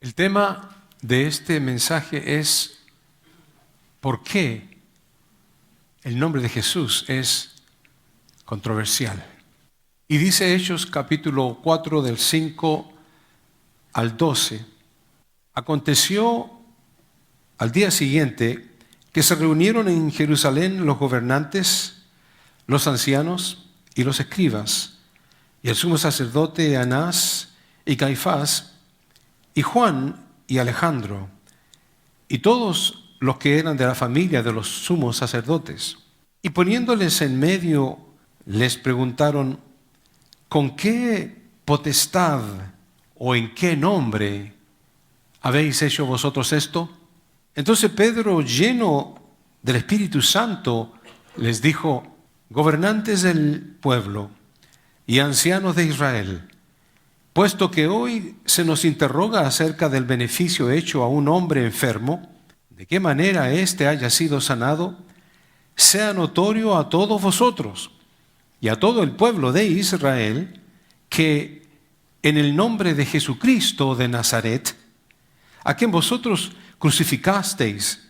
El tema de este mensaje es ¿por qué el nombre de Jesús es controversial? Y dice Hechos capítulo 4 del 5 al 12. Aconteció al día siguiente que se reunieron en Jerusalén los gobernantes, los ancianos y los escribas, y el sumo sacerdote Anás y Caifás, y Juan y Alejandro, y todos los que eran de la familia de los sumos sacerdotes. Y poniéndoles en medio, les preguntaron, ¿con qué potestad o en qué nombre habéis hecho vosotros esto? Entonces Pedro, lleno del Espíritu Santo, les dijo, gobernantes del pueblo y ancianos de Israel, puesto que hoy se nos interroga acerca del beneficio hecho a un hombre enfermo, de qué manera éste haya sido sanado, sea notorio a todos vosotros y a todo el pueblo de Israel que en el nombre de Jesucristo de Nazaret, a quien vosotros crucificasteis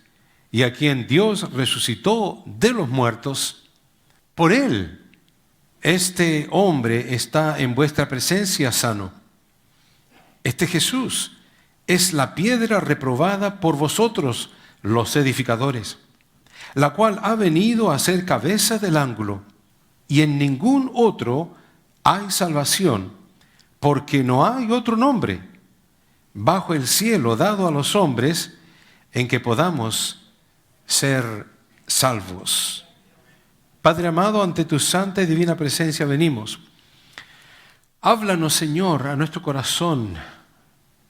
y a quien Dios resucitó de los muertos, por él este hombre está en vuestra presencia sano. Este Jesús es la piedra reprobada por vosotros, los edificadores, la cual ha venido a ser cabeza del ángulo, y en ningún otro hay salvación, porque no hay otro nombre bajo el cielo dado a los hombres en que podamos ser salvos. Padre amado, ante tu santa y divina presencia venimos. Háblanos, Señor, a nuestro corazón.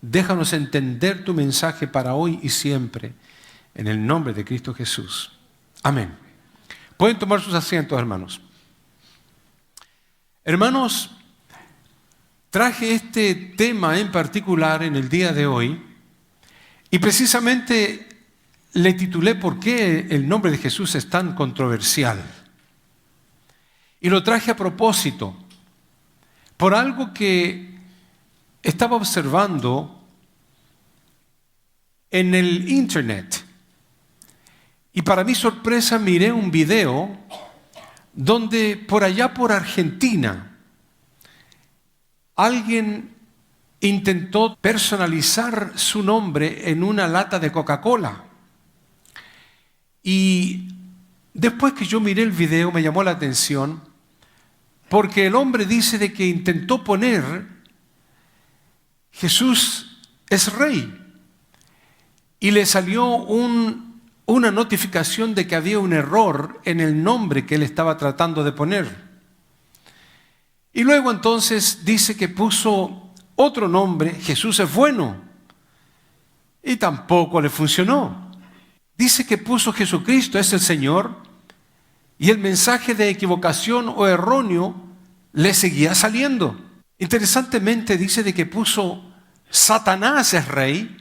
Déjanos entender tu mensaje para hoy y siempre, en el nombre de Cristo Jesús. Amén. Pueden tomar sus asientos, hermanos. Hermanos, traje este tema en particular en el día de hoy y precisamente le titulé ¿por qué el nombre de Jesús es tan controversial? Y lo traje a propósito por algo que estaba observando en el internet. Y para mi sorpresa miré un video donde por allá por Argentina alguien intentó personalizar su nombre en una lata de Coca-Cola. Y después que yo miré el video me llamó la atención porque el hombre dice de que intentó poner Jesús es rey y le salió una notificación de que había un error en el nombre que él estaba tratando de poner. Y luego entonces dice que puso otro nombre, Jesús es bueno, y tampoco le funcionó. Dice que puso Jesucristo es el Señor y el mensaje de equivocación o erróneo le seguía saliendo. Interesantemente dice de que puso Satanás es rey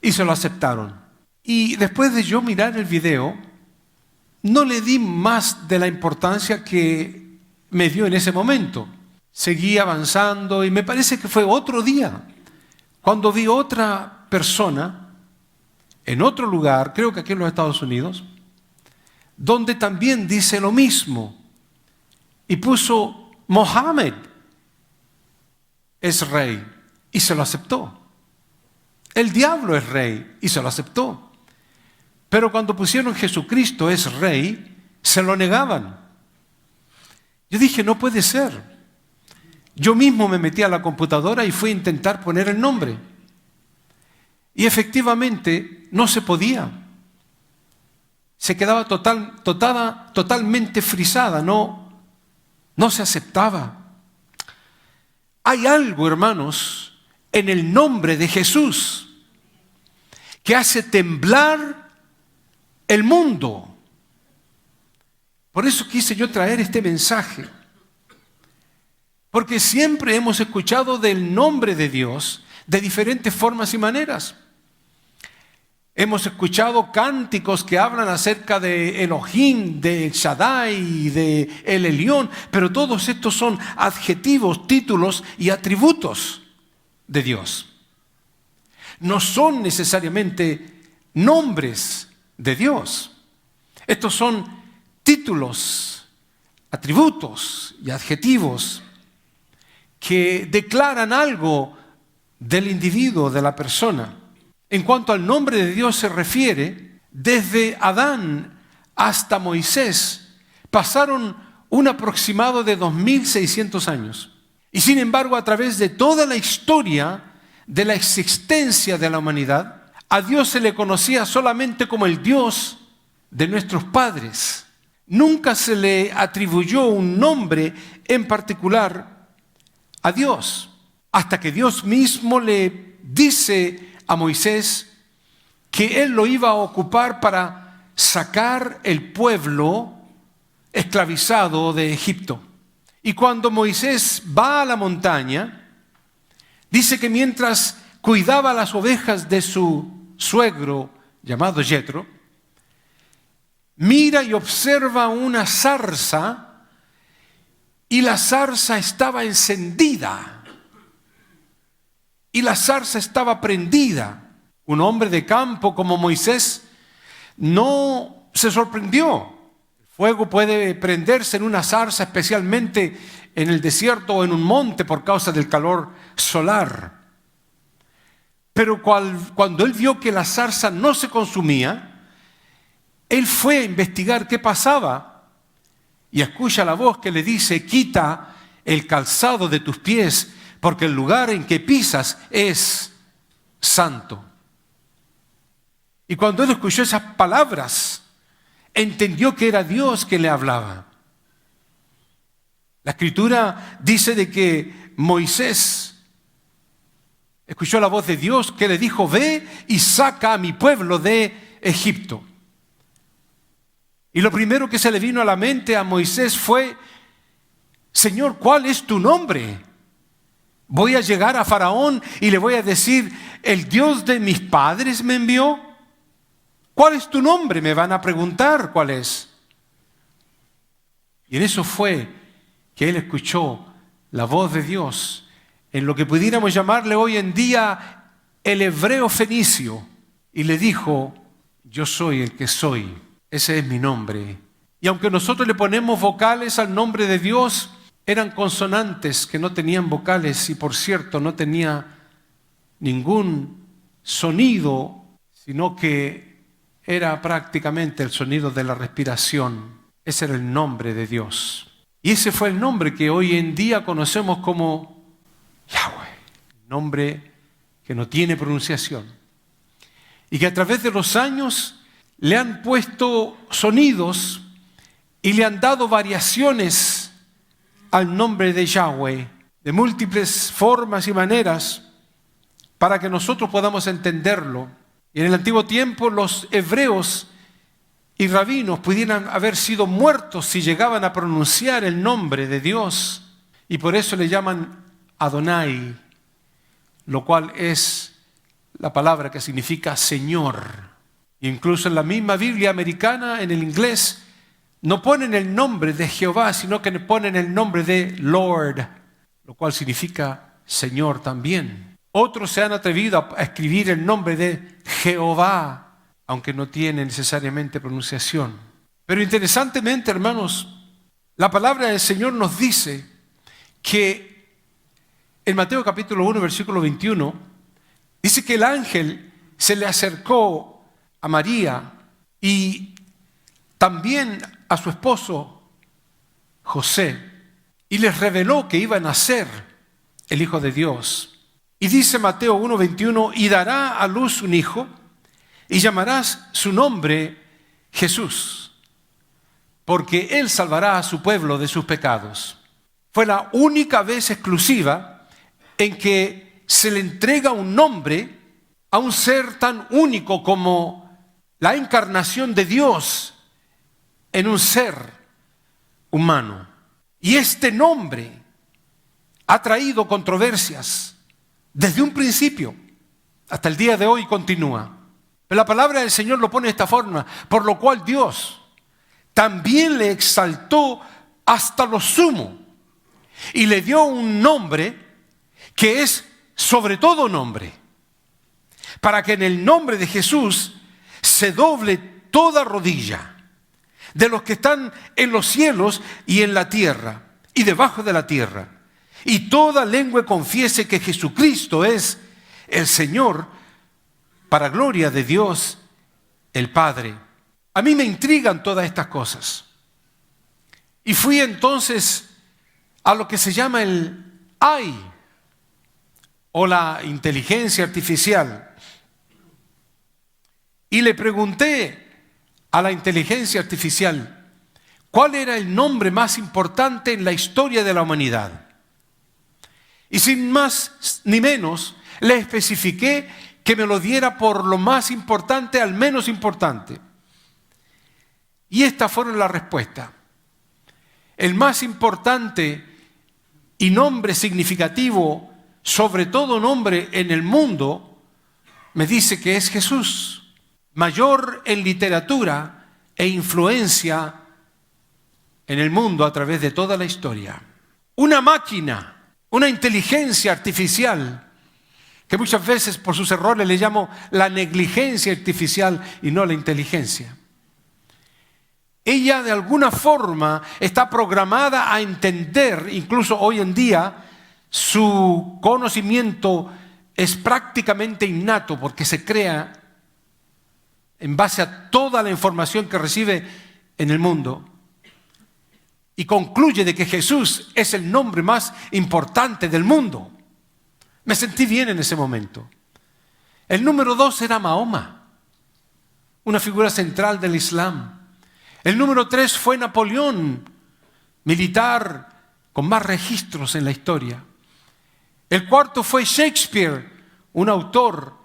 y se lo aceptaron. Y después de yo mirar el video, no le di más de la importancia que me dio en ese momento. Seguí avanzando y me parece que fue otro día cuando vi otra persona en otro lugar, creo que aquí en los Estados Unidos, donde también dice lo mismo y puso Mohammed es rey y se lo aceptó. El diablo es rey y se lo aceptó. Pero cuando pusieron Jesucristo es rey, se lo negaban. Yo dije, no puede ser. Yo mismo me metí a la computadora y fui a intentar poner el nombre. Y efectivamente no se podía. Se quedaba totalmente frisada, no se aceptaba. Hay algo, hermanos, en el nombre de Jesús que hace temblar el mundo. Por eso quise yo traer este mensaje. Porque siempre hemos escuchado del nombre de Dios de diferentes formas y maneras. Hemos escuchado cánticos que hablan acerca de Elohim, de El Shaddai, de El Elyon, pero todos estos son adjetivos, títulos y atributos de Dios. no son necesariamente nombres de Dios. Estos son títulos, atributos y adjetivos que declaran algo del individuo, de la persona. En cuanto al nombre de Dios se refiere, desde Adán hasta Moisés pasaron un aproximado de 2600 años. Y sin embargo, a través de toda la historia de la existencia de la humanidad, a Dios se le conocía solamente como el Dios de nuestros padres. Nunca se le atribuyó un nombre en particular a Dios, hasta que Dios mismo le dice a Moisés que él lo iba a ocupar para sacar el pueblo esclavizado de Egipto. Y cuando Moisés va a la montaña, dice que mientras cuidaba las ovejas de su suegro llamado Yetro, mira y observa una zarza, y la zarza estaba encendida, y la zarza estaba prendida. Un hombre de campo como Moisés no se sorprendió. El fuego puede prenderse en una zarza, especialmente en el desierto o en un monte por causa del calor solar. Pero cuando él vio que la zarza no se consumía, él fue a investigar qué pasaba y escucha la voz que le dice: quita el calzado de tus pies, porque el lugar en que pisas es santo. Y cuando él escuchó esas palabras, entendió que era Dios que le hablaba. La Escritura dice de que Moisés escuchó la voz de Dios que le dijo: ve y saca a mi pueblo de Egipto. Y lo primero que se le vino a la mente a Moisés fue: Señor, ¿cuál es tu nombre? Voy a llegar a Faraón y le voy a decir: el Dios de mis padres me envió. ¿Cuál es tu nombre? Me van a preguntar cuál es. Y en eso fue que él escuchó la voz de Dios en lo que pudiéramos llamarle hoy en día el hebreo fenicio, y le dijo: yo soy el que soy. Ese es mi nombre. Y aunque nosotros le ponemos vocales al nombre de Dios, eran consonantes que no tenían vocales, y por cierto no tenía ningún sonido, sino que era prácticamente el sonido de la respiración. Ese era el nombre de Dios. Y ese fue el nombre que hoy en día conocemos como Yahweh, nombre que no tiene pronunciación. Y que a través de los años le han puesto sonidos y le han dado variaciones al nombre de Yahweh, de múltiples formas y maneras, para que nosotros podamos entenderlo. Y en el antiguo tiempo los hebreos y rabinos pudieran haber sido muertos si llegaban a pronunciar el nombre de Dios, y por eso le llaman Adonai, lo cual es la palabra que significa Señor. Incluso en la misma Biblia americana, en el inglés, no ponen el nombre de Jehová, sino que ponen el nombre de Lord, lo cual significa Señor también. Otros se han atrevido a escribir el nombre de Jehová, aunque no tiene necesariamente pronunciación. Pero interesantemente, hermanos, la palabra del Señor nos dice que en Mateo capítulo 1, versículo 21, dice que el ángel se le acercó a María y también a su esposo José, y les reveló que iba a nacer el Hijo de Dios. Y dice Mateo 1:21: y dará a luz un hijo, y llamarás su nombre Jesús, porque él salvará a su pueblo de sus pecados. Fue la única vez exclusiva en que se le entrega un nombre a un ser tan único como la encarnación de Dios en un ser humano. Y este nombre ha traído controversias desde un principio hasta el día de hoy, continúa. Pero la palabra del Señor lo pone de esta forma: por lo cual Dios también le exaltó hasta lo sumo y le dio un nombre que es sobre todo nombre, para que en el nombre de Jesús se doble toda rodilla de los que están en los cielos y en la tierra y debajo de la tierra, y toda lengua confiese que Jesucristo es el Señor, para gloria de Dios el Padre. A mí me intrigan todas estas cosas. Y fui entonces a lo que se llama el AI, o la inteligencia artificial. Y le pregunté a la inteligencia artificial cuál era el nombre más importante en la historia de la humanidad. Y sin más ni menos, le especifiqué que me lo diera por lo más importante al menos importante. Y estas fueron las respuestas. El más importante y nombre significativo, sobre todo nombre en el mundo, me dice que es Jesús, mayor en literatura e influencia en el mundo a través de toda la historia. Una máquina, una inteligencia artificial, que muchas veces por sus errores le llamo la negligencia artificial y no la inteligencia. Ella de alguna forma está programada a entender, incluso hoy en día, su conocimiento es prácticamente innato porque se crea en base a toda la información que recibe en el mundo. Y concluye de que Jesús es el nombre más importante del mundo. Me sentí bien en ese momento. El número 2 era Mahoma, una figura central del Islam. El número 3 fue Napoleón, militar con más registros en la historia. El 4 fue Shakespeare, un autor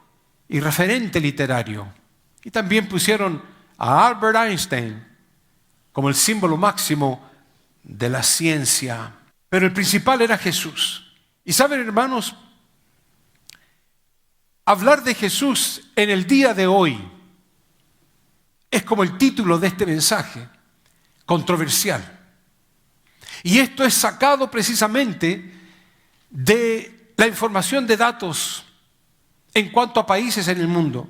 y referente literario. Y también pusieron a Albert Einstein como el símbolo máximo de la ciencia. Pero el principal era Jesús. Y saben, hermanos, hablar de Jesús en el día de hoy es como el título de este mensaje, controversial. Y esto es sacado precisamente de la información de datos en cuanto a países en el mundo.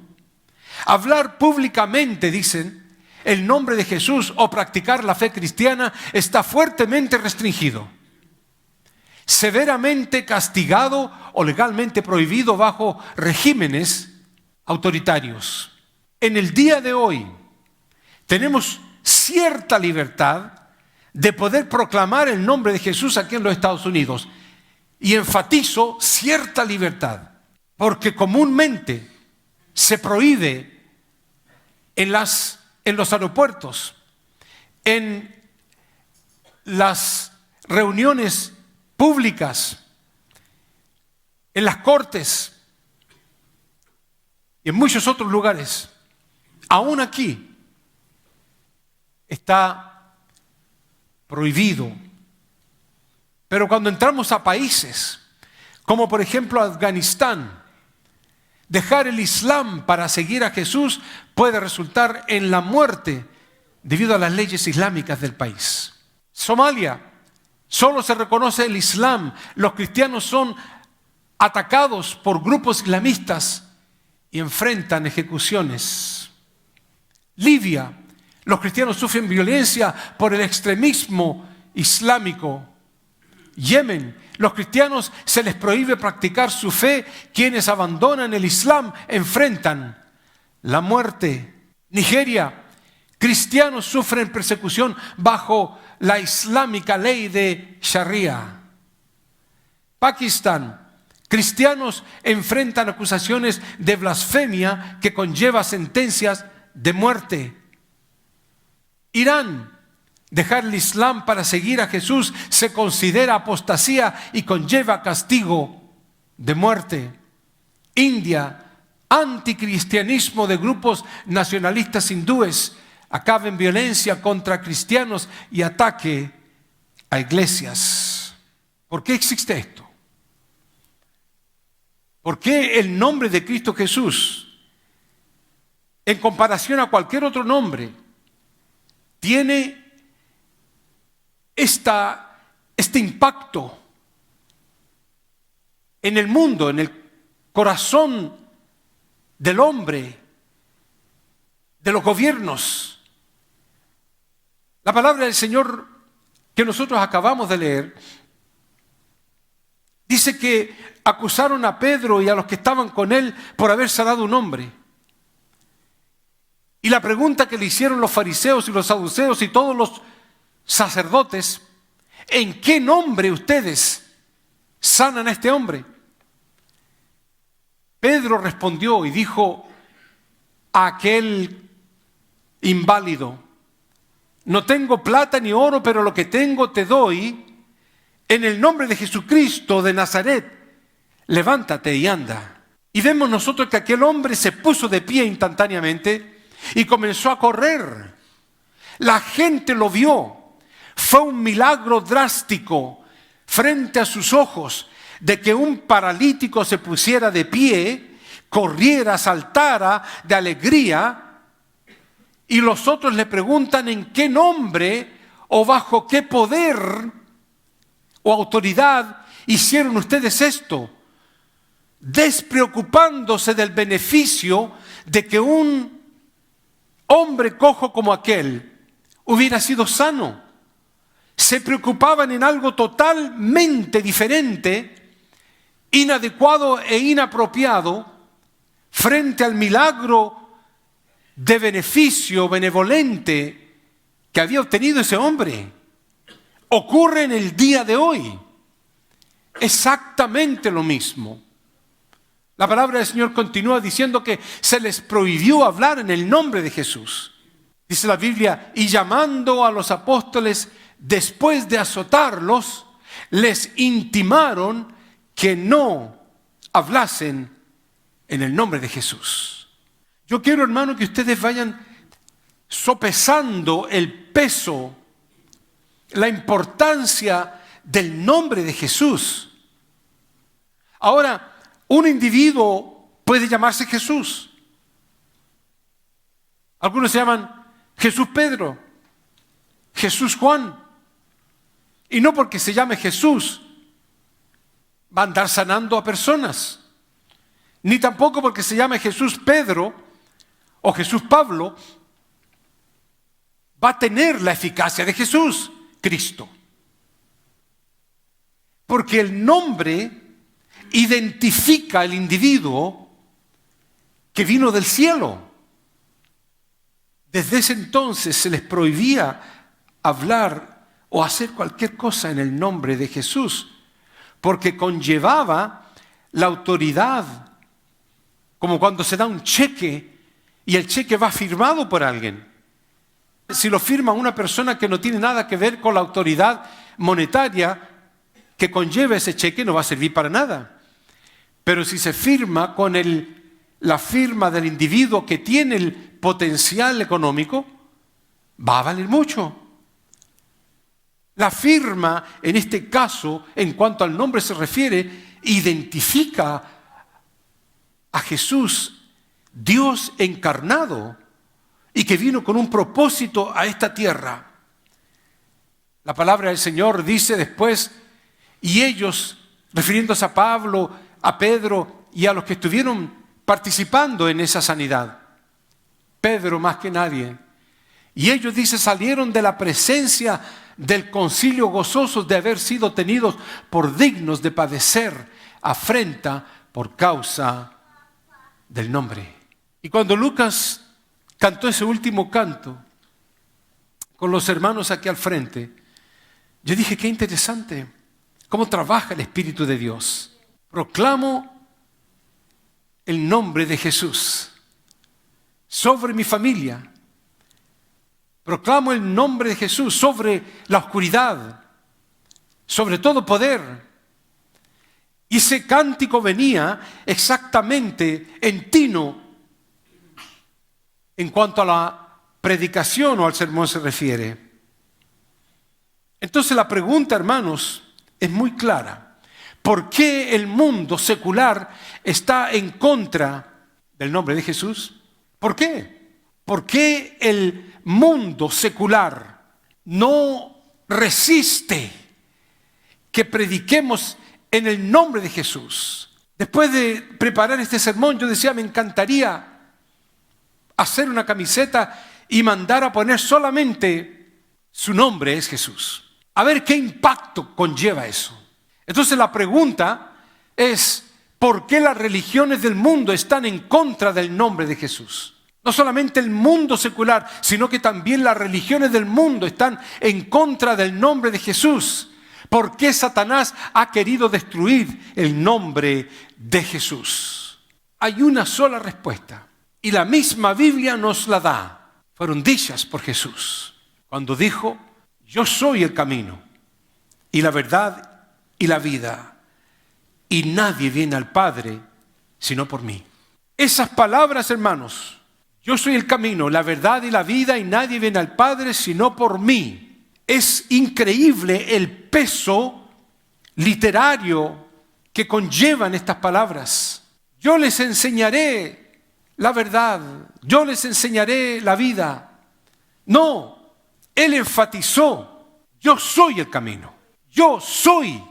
Hablar públicamente, dicen, el nombre de Jesús o practicar la fe cristiana está fuertemente restringido, severamente castigado o legalmente prohibido bajo regímenes autoritarios. En el día de hoy tenemos cierta libertad de poder proclamar el nombre de Jesús aquí en los Estados Unidos. Y enfatizo cierta libertad, porque comúnmente se prohíbe en los aeropuertos, en las reuniones públicas, en las cortes y en muchos otros lugares. Aún aquí está prohibido. Pero cuando entramos a países como por ejemplo Afganistán, dejar el Islam para seguir a Jesús puede resultar en la muerte debido a las leyes islámicas del país. Somalia, solo se reconoce el Islam. Los cristianos son atacados por grupos islamistas y enfrentan ejecuciones. Libia, los cristianos sufren violencia por el extremismo islámico. Yemen, los cristianos se les prohíbe practicar su fe. Quienes abandonan el Islam enfrentan la muerte. Nigeria, cristianos sufren persecución bajo la islámica ley de Sharia. Pakistán, cristianos enfrentan acusaciones de blasfemia que conlleva sentencias de muerte. Irán, dejar el Islam para seguir a Jesús se considera apostasía y conlleva castigo de muerte. India, anticristianismo de grupos nacionalistas hindúes acaba en violencia contra cristianos y ataque a iglesias. ¿Por qué existe esto? ¿Por qué el nombre de Cristo Jesús, en comparación a cualquier otro nombre, tiene este impacto en el mundo, en el corazón del hombre, de los gobiernos. La palabra del Señor que nosotros acabamos de leer dice que acusaron a Pedro y a los que estaban con él por haber sanado un hombre. Y la pregunta que le hicieron los fariseos y los saduceos y todos los sacerdotes: ¿en qué nombre ustedes sanan a este hombre? Pedro respondió y dijo a aquel inválido: no tengo plata ni oro, pero lo que tengo te doy. En el nombre de Jesucristo de Nazaret, levántate y anda. Y vemos nosotros que aquel hombre se puso de pie instantáneamente y comenzó a correr. La gente lo vio. Fue un milagro drástico frente a sus ojos de que un paralítico se pusiera de pie, corriera, saltara de alegría. Y los otros le preguntan: ¿en qué nombre o bajo qué poder o autoridad hicieron ustedes esto? Despreocupándose del beneficio de que un hombre cojo como aquel hubiera sido sano. Se preocupaban en algo totalmente diferente, inadecuado e inapropiado frente al milagro de beneficio benevolente que había obtenido ese hombre. Ocurre en el día de hoy exactamente lo mismo. La palabra del Señor continúa diciendo que se les prohibió hablar en el nombre de Jesús. Dice la Biblia: y llamando a los apóstoles después de azotarlos, les intimaron que no hablasen en el nombre de Jesús. Yo quiero, hermano, que ustedes vayan sopesando el peso, la importancia del nombre de Jesús. Ahora, un individuo puede llamarse Jesús. Algunos se llaman Jesús Pedro, Jesús Juan. Y no porque se llame Jesús va a andar sanando a personas. Ni tampoco porque se llame Jesús Pedro o Jesús Pablo va a tener la eficacia de Jesús Cristo. Porque el nombre identifica al individuo que vino del cielo. Desde ese entonces se les prohibía hablar o hacer cualquier cosa en el nombre de Jesús, porque conllevaba la autoridad, como cuando se da un cheque y el cheque va firmado por alguien. Si lo firma una persona que no tiene nada que ver con la autoridad monetaria que conlleva ese cheque, no va a servir para nada. Pero si se firma con la firma del individuo que tiene el potencial económico, va a valer mucho. La firma, en este caso, en cuanto al nombre se refiere, identifica a Jesús, Dios encarnado, y que vino con un propósito a esta tierra. La palabra del Señor dice después: y ellos, refiriéndose a Pablo, a Pedro y a los que estuvieron participando en esa sanidad, Pedro más que nadie, y ellos, dice, salieron de la presencia del concilio gozosos de haber sido tenidos por dignos de padecer afrenta por causa del nombre. Y cuando Lucas cantó ese último canto con los hermanos aquí al frente, yo dije: qué interesante cómo trabaja el Espíritu de Dios. Proclamo el nombre de Jesús sobre mi familia. Proclamo el nombre de Jesús sobre la oscuridad, sobre todo poder. Y ese cántico venía exactamente en tino en cuanto a la predicación o al sermón se refiere. Entonces la pregunta, hermanos, es muy clara. ¿Por qué el mundo secular está en contra del nombre de Jesús? ¿Por qué? ¿Por qué el mundo secular no resiste que prediquemos en el nombre de Jesús? Después de preparar este sermón, yo decía, me encantaría hacer una camiseta y mandar a poner solamente su nombre es Jesús. A ver qué impacto conlleva eso. Entonces la pregunta es, ¿por qué las religiones del mundo están en contra del nombre de Jesús? No solamente el mundo secular, sino que también las religiones del mundo están en contra del nombre de Jesús. ¿Por qué Satanás ha querido destruir el nombre de Jesús? Hay una sola respuesta y la misma Biblia nos la da. Fueron dichas por Jesús cuando dijo, yo soy el camino y la verdad y la vida y nadie viene al Padre sino por mí. Esas palabras, hermanos, yo soy el camino, la verdad y la vida y nadie viene al Padre sino por mí. Es increíble el peso literario que conllevan estas palabras. Yo les enseñaré la verdad, yo les enseñaré la vida. No, él enfatizó, yo soy el camino, yo soy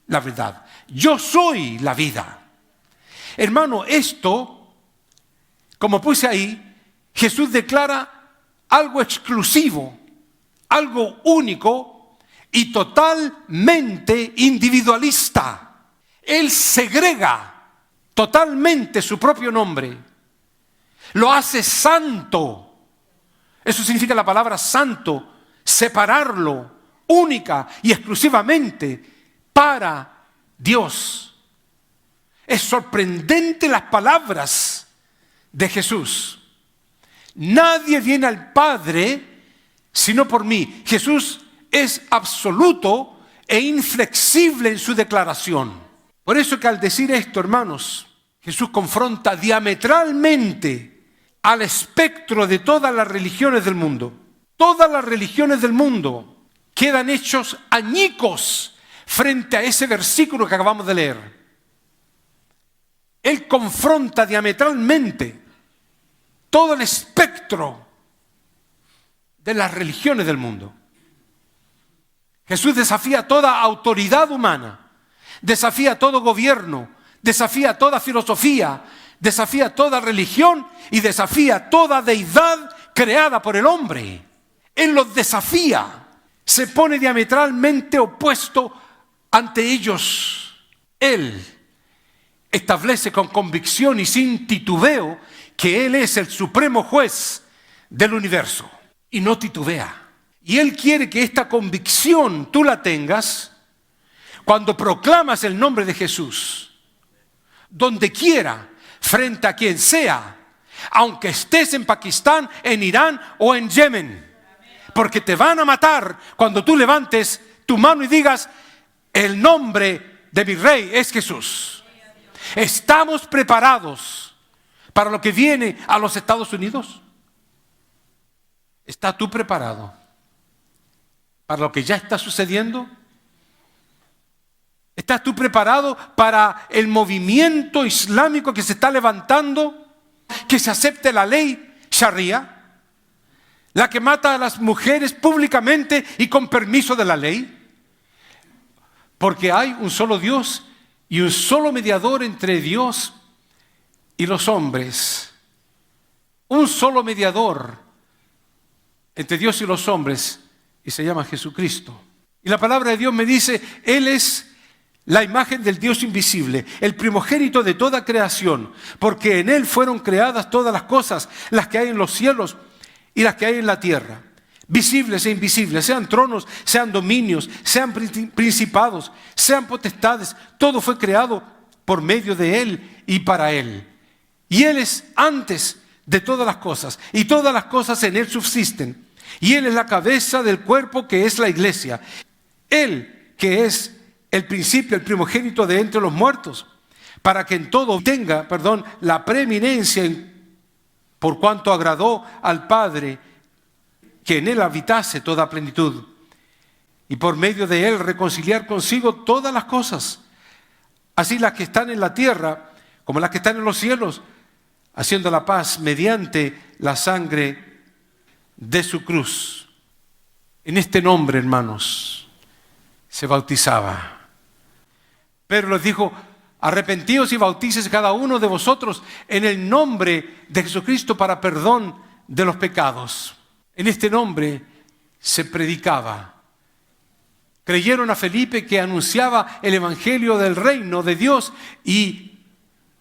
la verdad, yo soy la vida. Hermano, esto, como puse ahí, Jesús declara algo exclusivo, algo único y totalmente individualista. Él segrega totalmente su propio nombre. Lo hace santo. Eso significa la palabra santo, separarlo única y exclusivamente para Dios. Es sorprendente las palabras de Jesús. Nadie viene al Padre sino por mí. Jesús es absoluto e inflexible en su declaración. Por eso que al decir esto, hermanos, Jesús confronta diametralmente al espectro de todas las religiones del mundo. Todas las religiones del mundo quedan hechos añicos frente a ese versículo que acabamos de leer. Él confronta diametralmente todo el espectro de las religiones del mundo. Jesús desafía toda autoridad humana, desafía todo gobierno, desafía toda filosofía, desafía toda religión y desafía toda deidad creada por el hombre. Él los desafía, se pone diametralmente opuesto ante ellos. Él establece con convicción y sin titubeo que Él es el supremo juez del universo. Y no titubea. Y Él quiere que esta convicción tú la tengas cuando proclamas el nombre de Jesús. Donde quiera, frente a quien sea, aunque estés en Pakistán, en Irán o en Yemen. Porque te van a matar cuando tú levantes tu mano y digas, el nombre de mi rey es Jesús. ¿Estamos preparados para lo que viene a los Estados Unidos? ¿Estás tú preparado para lo que ya está sucediendo? ¿Estás tú preparado para el movimiento islámico que se está levantando? Que se acepte la ley Sharia, la que mata a las mujeres públicamente y con permiso de la ley. Porque hay un solo Dios y un solo mediador entre Dios y los hombres. Un solo mediador entre Dios y los hombres, y se llama Jesucristo. Y la palabra de Dios me dice, Él es la imagen del Dios invisible, el primogénito de toda creación, porque en Él fueron creadas todas las cosas, las que hay en los cielos y las que hay en la tierra, visibles e invisibles, sean tronos, sean dominios, sean principados, sean potestades, todo fue creado por medio de Él y para Él. Y Él es antes de todas las cosas, y todas las cosas en Él subsisten. Y Él es la cabeza del cuerpo que es la iglesia. Él que es el principio, el primogénito de entre los muertos, para que en todo tenga, la preeminencia por cuanto agradó al Padre que en Él habitase toda plenitud. Y por medio de Él reconciliar consigo todas las cosas, así las que están en la tierra como las que están en los cielos, haciendo la paz mediante la sangre de su cruz. En este nombre, hermanos, se bautizaba. Pedro les dijo, arrepentíos y bautícese cada uno de vosotros en el nombre de Jesucristo para perdón de los pecados. En este nombre se predicaba. Creyeron a Felipe que anunciaba el evangelio del reino de Dios y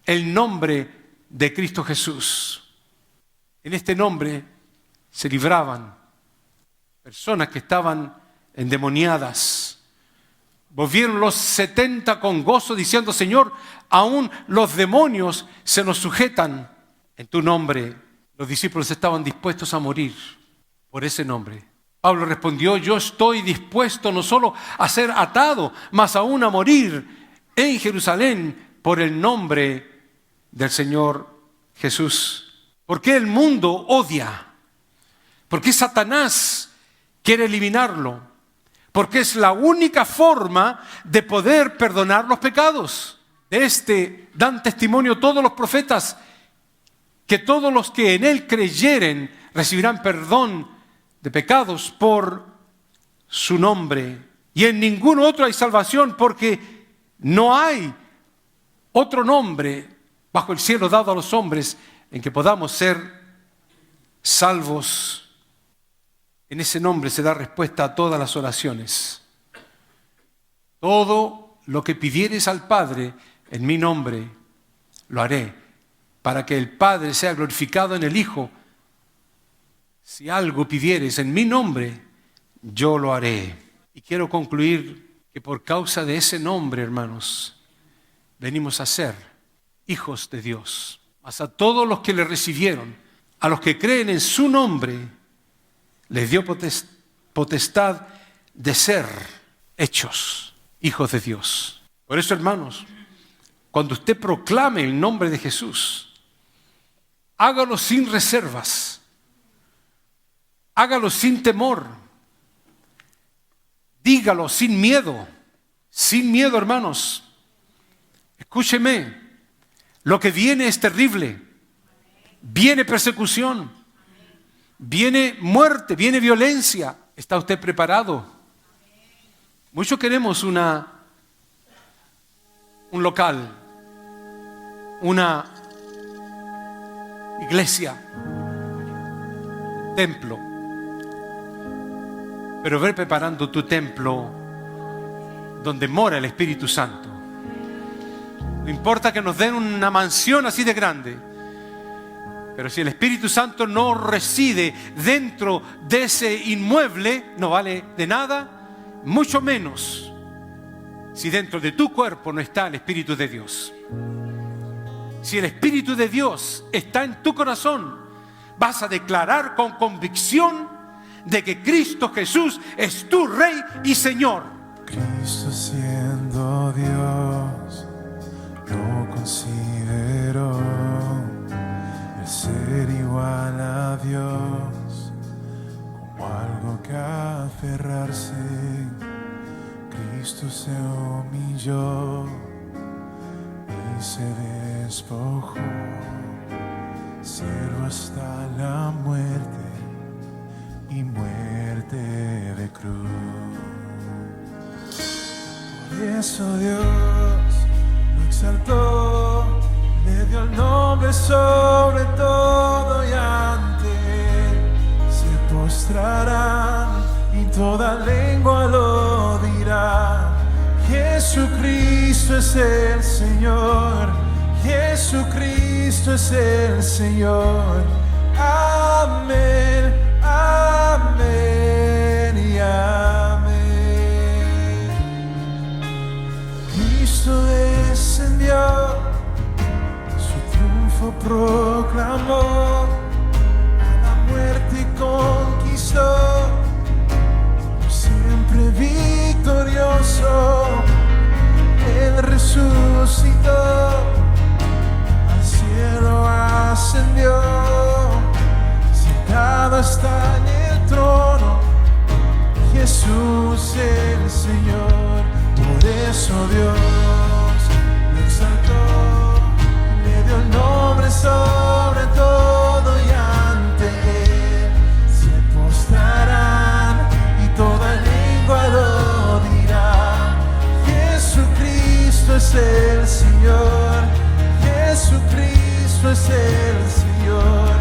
el nombre de Cristo Jesús. En este nombre se libraban personas que estaban endemoniadas. Volvieron los 70 con gozo diciendo: Señor, aún los demonios se nos sujetan en tu nombre. Los discípulos estaban dispuestos a morir por ese nombre. Pablo respondió: yo estoy dispuesto no solo a ser atado, mas aún a morir en Jerusalén por el nombre del Señor Jesús. ¿Por qué el mundo odia? ¿Por qué Satanás quiere eliminarlo? Porque es la única forma de poder perdonar los pecados. De este dan testimonio todos los profetas, que todos los que en él creyeren recibirán perdón de pecados por su nombre. Y en ningún otro hay salvación, porque no hay otro nombre bajo el cielo dado a los hombres en que podamos ser salvos. En ese nombre se da respuesta a todas las oraciones. Todo lo que pidieres al Padre en mi nombre, lo haré, para que el Padre sea glorificado en el Hijo. Si algo pidieres en mi nombre, yo lo haré. Y quiero concluir que por causa de ese nombre, hermanos, venimos a ser hijos de Dios. Mas a todos los que le recibieron, a los que creen en su nombre, les dio potestad de ser hechos hijos de Dios. Por eso, hermanos, cuando usted proclame el nombre de Jesús, hágalo sin reservas, hágalo sin temor, dígalo sin miedo, hermanos. Escúcheme, lo que viene es terrible, viene persecución, viene muerte, viene violencia. ¿Está usted preparado? Muchos queremos un local, una iglesia, templo. Pero ve preparando tu templo donde mora el Espíritu Santo. No importa que nos den una mansión así de grande, pero si el Espíritu Santo no reside dentro de ese inmueble, no vale de nada, mucho menos si dentro de tu cuerpo no está el Espíritu de Dios. Si el Espíritu de Dios está en tu corazón, vas a declarar con convicción de que Cristo Jesús es tu Rey y Señor. Cristo siendo Dios, no consideró el ser igual a Dios como algo que aferrarse. Cristo se humilló y se despojó, siervo hasta la muerte y muerte de cruz. Por eso Dios lo exaltó, le dio el nombre sobre todo, y ante él se postrarán y toda lengua lo dirá: Jesucristo es el Señor, Jesucristo es el Señor. Amén, amén y amén. Cristo descendió, su triunfo proclamó, a la muerte conquistó, siempre victorioso. Él resucitó, al cielo ascendió, sentado está en el trono, Jesús el Señor. Por eso Dios lo exaltó, le dio el nombre sobre todo, y ante él se postrarán y toda lengua lo dirá: Jesucristo es el Señor. al Señor.